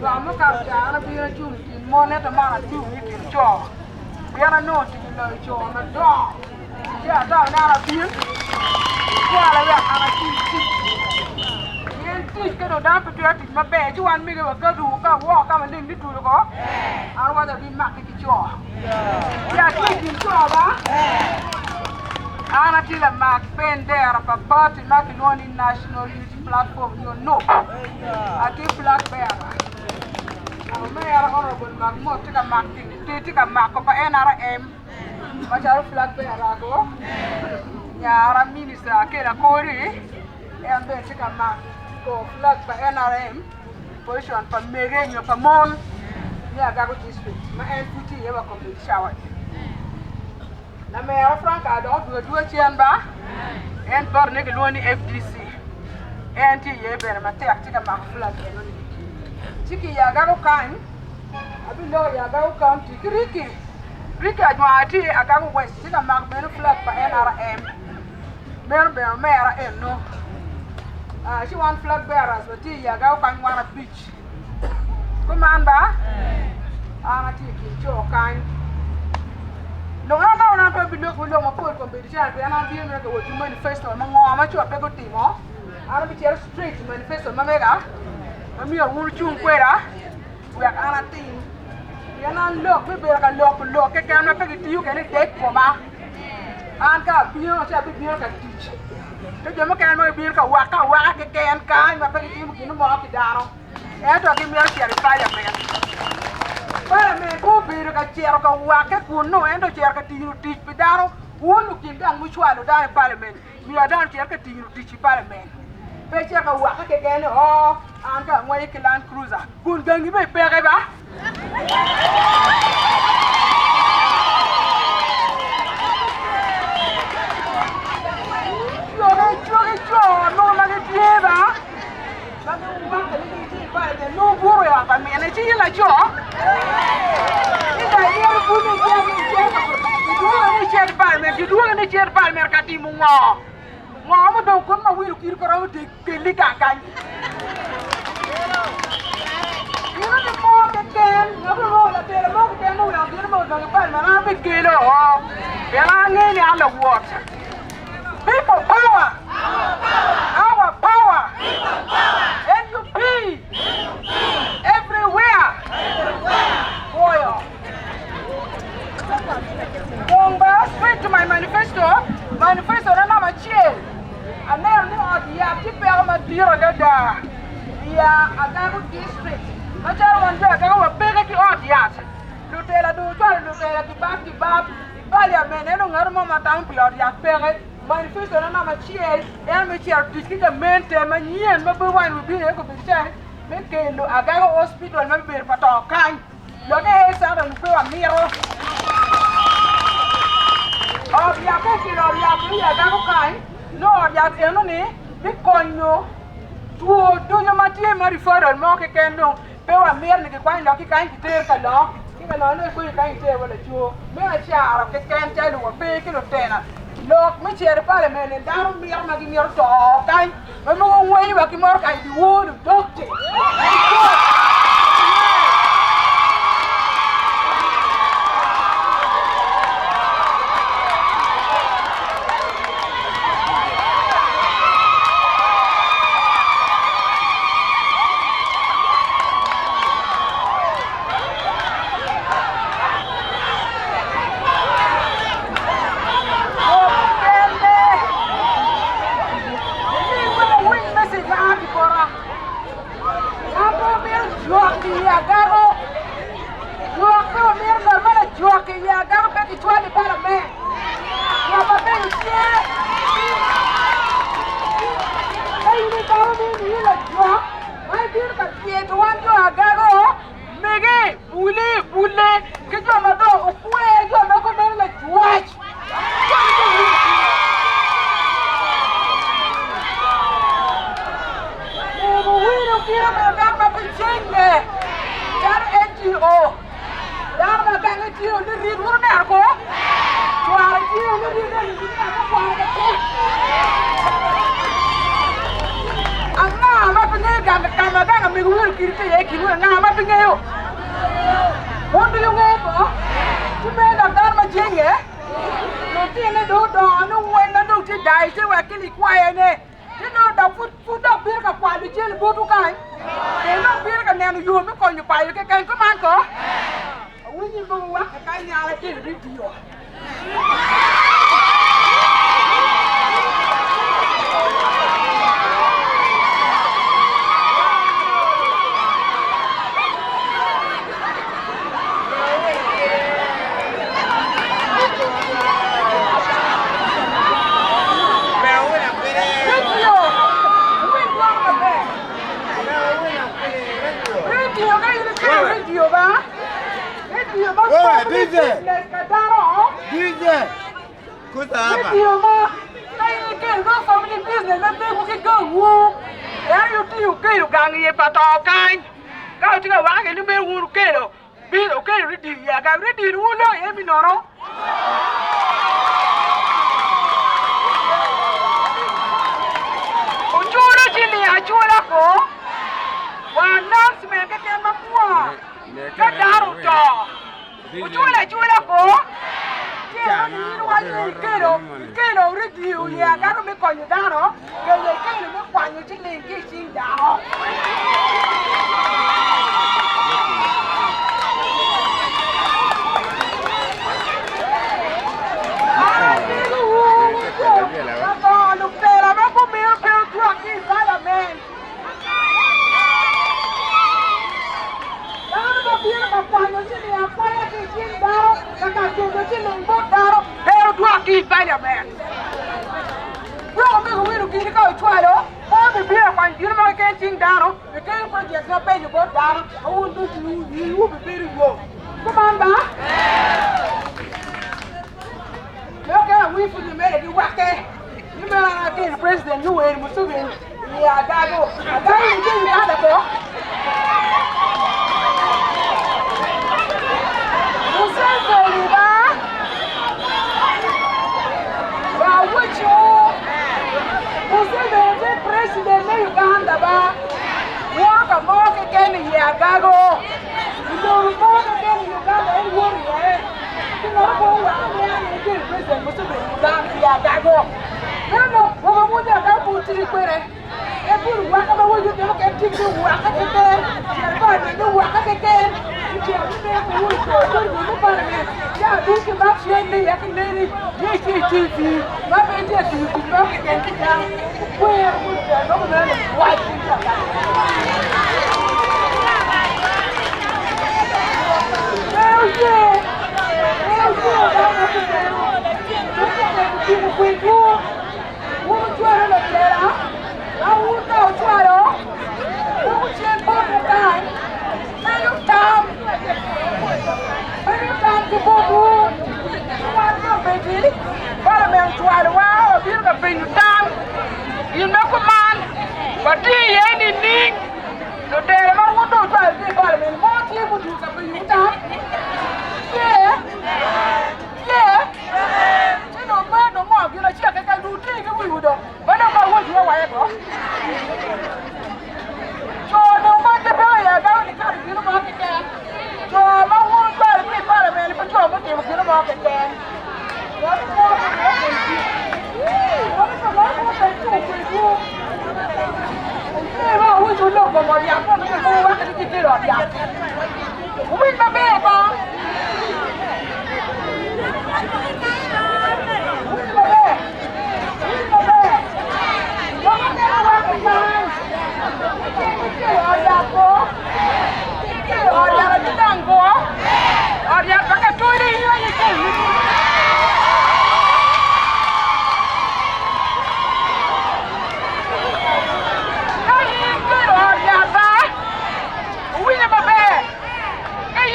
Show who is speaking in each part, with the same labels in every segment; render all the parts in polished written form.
Speaker 1: I'm not going to be a Jew in more than a man of 2 weeks in jaw. We are not to know you on the door. Yeah, down now a beer. Yeah, I'm a teach. You teach go down to my bed. You want me to go to walk and then you do the go? I want to be marking the jaw. Yeah, taking jaw, I'm a mark pen there of a party marking on the national unity platform. You know, I keep black bear. Mayor Honorable Magmo take a marking, take a mark of NRM, much of flag bear. Yara Minister Keda Kori, and then take a mark for flag by NRM, position for Megan of a mon, Yagago district. My NPT ever complete shower. Na Mayor Frank, I don't do a chamber and for Negaloni FDC. And T. take a mark flag. Chiki Yagago kind, I below Yagago County, Ricky. Ricky Adwati, Agago West, take a mark flag by NRM. Mayor M. No. She want flag bearers, but Yagago can want a beach. Commander, I'm a taking your kind. No, I'm not going to be looking for a competition, and I'm being like a manifesto among all my Chope team. I'll be here straight to manifesto Mamega. I'm here, Wurchun Quera. We are on a team. We are not look, we better look. I cannot take it to you, can it take for ma? And God, be on Shabby Bianca teach. The Jamaican Bianca waka again, kind of pay in the market down. And to give me a share of fireman. Fireman, go be a chair of a waka, who know and a chair to teach Pedaro, who look in down which one to die parliament. We are down here to teach parliament. Pecha ka waka again, oh, and a white land cruiser. Good gang, you may pay ever. No, like a diva. No, worry about me, and I see you like you. You do any chair by Mercatimu. Mama don't come away to keep around the Pelican. You know the more than 10, never more than 10, more than the Palman, I'm a kilo. Well, I'm on the water. People power! Our power! NUP! Everywhere! Oil! Going back straight to my manifesto. Manifesto, I'm a chill. I never knew the Apti Gada. Yeah, Agago district. I tell one day, I go a big audience. Lutella do try to tell the back, Parliament, and no more town period, Yapere. Manifesto, I'm a chill. And we share district of maintain, and ye and Babu wine will be able to say, make a Agago hospital and maybe a pato kind. Your days out and throw a mirror. Oh, the Apple or the Agago kind. No, that's enemy, because no. Do you material referral market can know? Pay a mere kind of kind to take a law. Even on a good kind of table at you. May I share a can tell you a bacon of tenor. Look, me chair parliament and down me, I'm making your talk. I'm no way working more kind of wood of doctor. maganga me will kill the Eki and I'm up in you. What do you want? You made a dharma jingle. No thing do no when I don't die, they were killing quiet. You know the food of beer of quality go to kind. They don't beer and then you because you buy you can come and go. When you go work, I can't read you.
Speaker 2: DJ, kuta hapa.
Speaker 1: Kero review ya garo me konyo daro ke le kero me kwanyo chile ngishi daro President Yoweri Museveni ya gago agaghị ndị Uganda bụ Museveni ba wuchu Museveni bụ president na Uganda ba waka moke keni ya gago ndoro moke keni Uganda wori ya ndoro wa ndị president Museveni Uganda ya gago no, we want to go to the quarter. Every work of the way you look at you work again. You work again. You can't remember who is going to the parliament. Yeah, this is not shady. I can lady. Yes, TV. My baby, you can work again. Where would the government white people? Hell yeah.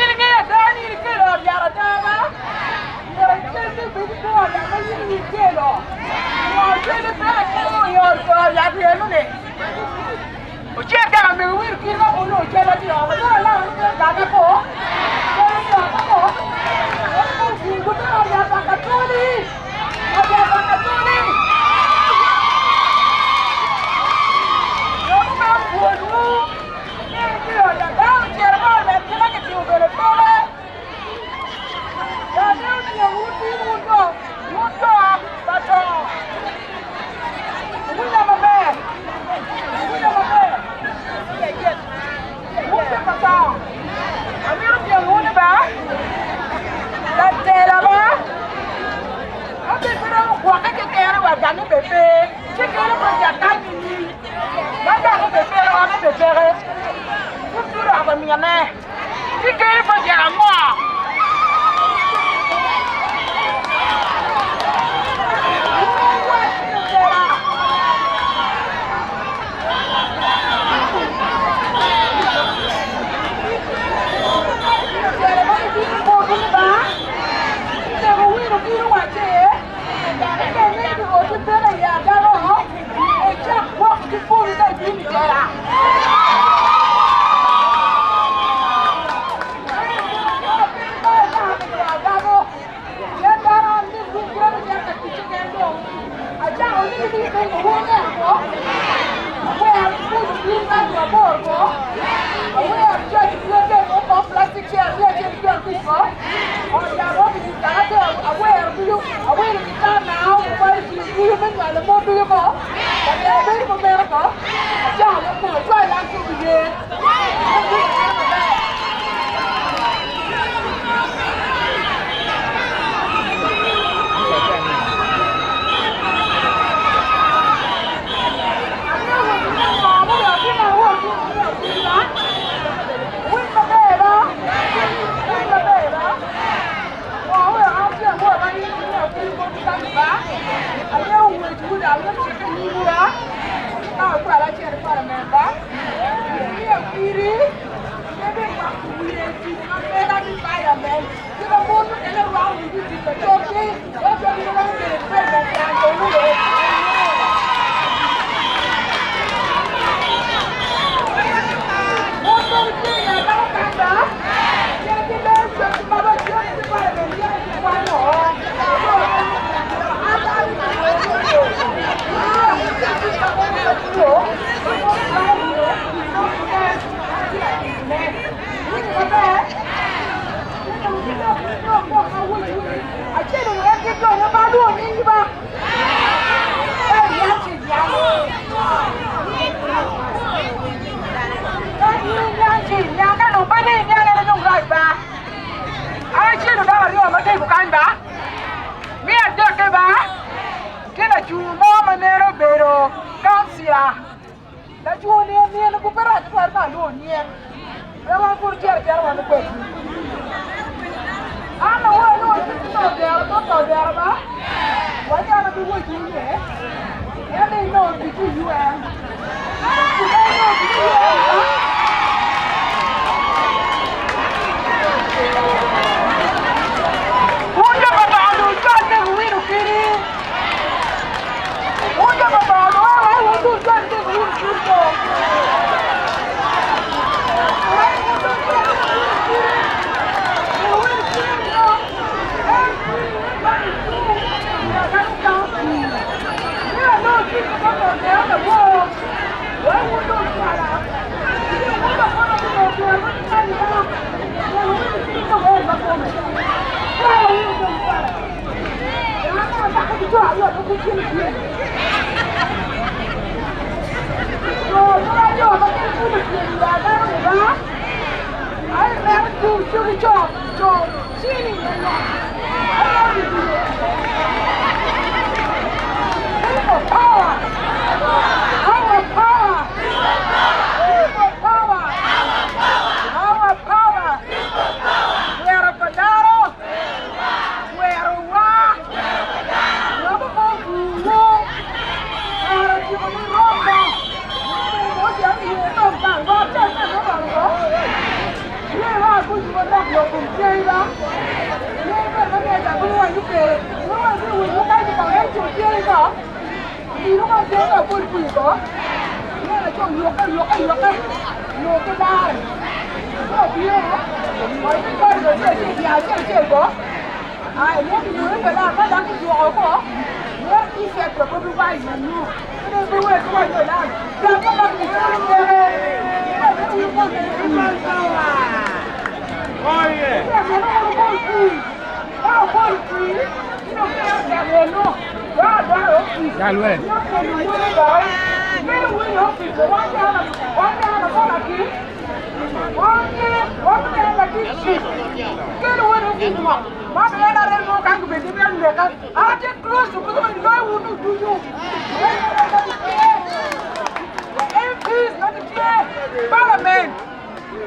Speaker 1: Winnie, nyane. Dike pa jangwa.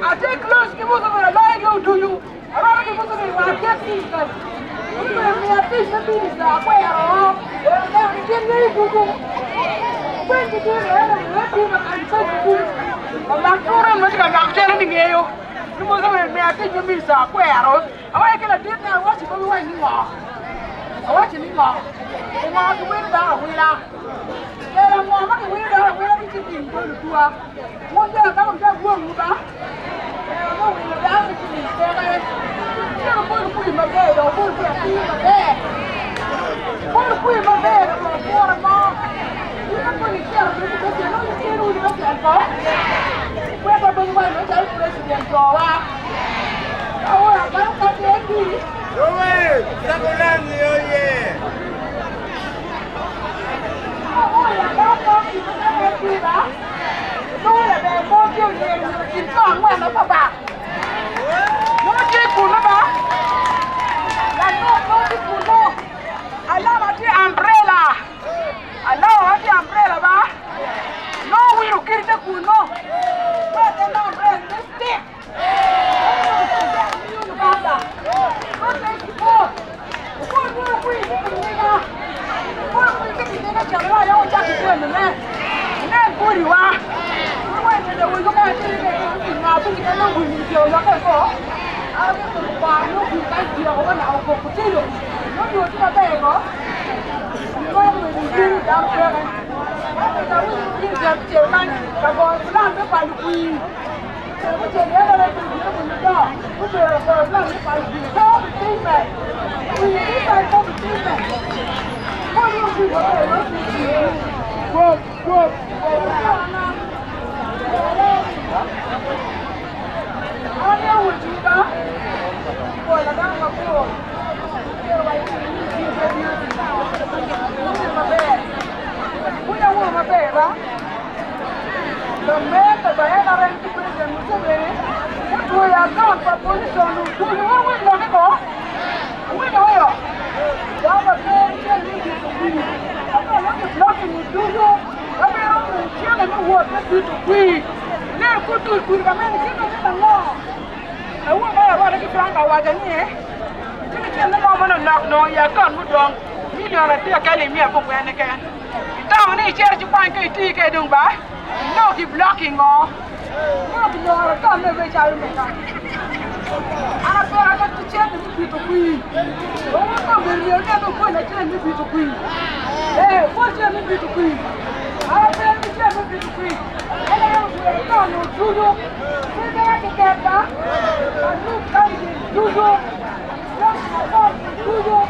Speaker 1: I take close, give us a line you to you. I don't give us a get things done. You may have fish and beans that way around. Now you can really do. When you do it, let him and say to you. I'm not sure what I'm telling you. You must have me. I think you miss that way around. I want to get a dinner. I want to go away anymore. I want you anymore. I want to win down. We are. I'm going to win down. Where are you going to do? One day I'm going to go over. Put in my bed, or put in my bed. Put in my bed, or water mom. You can put it down because you know you can't do it. Where are the women that president draw up? Oh, I'm not going to do it.
Speaker 2: Go away! Sakolani, oh yeah!
Speaker 1: Oh, I'm not going to do that. No, I'm not going to do it. It's not one of about. No, people, no, allow the umbrella. Allow the umbrella, ba? No, we will get the kuno. But the umbrella, this stick. Uganda. What makes you go? What will we do? What will we do? I don't want to do it, man. That's good, you are. We went to the Uganda. Now, we can know who you are. I'm going to buy no good idea over now for potato. No, you're not there, no? You're going to do it down there. I will give them to your man. I'm going to land up on the queen. Which is the other way to the door. Which is the land up on the queen. So, the treatment. We need to go to treatment. What do you do? Go. I know what you got. Boy, I got my pool. We don't want my bed, huh? The man that I had already put in the Muslim, what we are done for position, do you want to let it go? We know you. The other man can't leave you to be. I don't want to block him, do you? I mean, I'm going to kill him and work with you to be. Now, good to good, I mean, you don't get along. I won't buy a different hour than here. You can't knock no, you can't move on. Million of people calling me up when again. Down in church, you find a tea, I don't buy. No, keep blocking all. No, come every child. I got to check the people to queen. Oh, you'll never put a chain to queen. Hey, what's your name to queen? I'll tell you, check the people to queen. And I don't know, Judo. I get back. I look like Judo. Judo.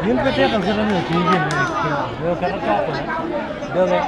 Speaker 3: Những cái chết là rất là nhiều trí viên này, đưa cái nó cọc này, đưa về.